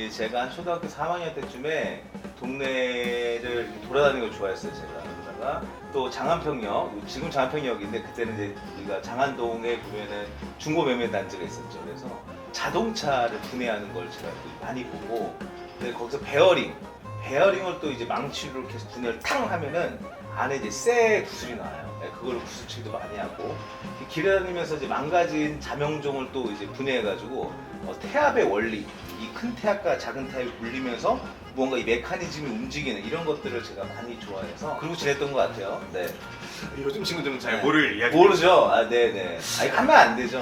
이제 제가 한 초등학교 3학년 때쯤에 동네를 돌아다니는 걸 좋아했어요, 제가. 그러다가 또 장안평역, 지금 장안평역인데 그때는 이제 우리가 장안동에 보면은 중고 매매 단지가 있었죠. 그래서 자동차를 분해하는 걸 제가 또 많이 보고, 근데 거기서 베어링을 또 이제 망치로 이렇게 해서 분해를 탕 하면은 안에 이제 쇠 구슬이 나와요. 네, 그걸로 구슬치기도 많이 하고, 길에 다니면서 이제 망가진 자명종을 또 이제 분해해가지고 태압의 원리, 이 큰 태압과 작은 태압이 물리면서 뭔가 이 메커니즘이 움직이는 이런 것들을 제가 많이 좋아해서 그러고 지냈던 것 같아요. 네. 요즘 친구들은 잘 네. 모를 이야기. 모르죠. 아, 네네. 아니, 하면 안 되죠.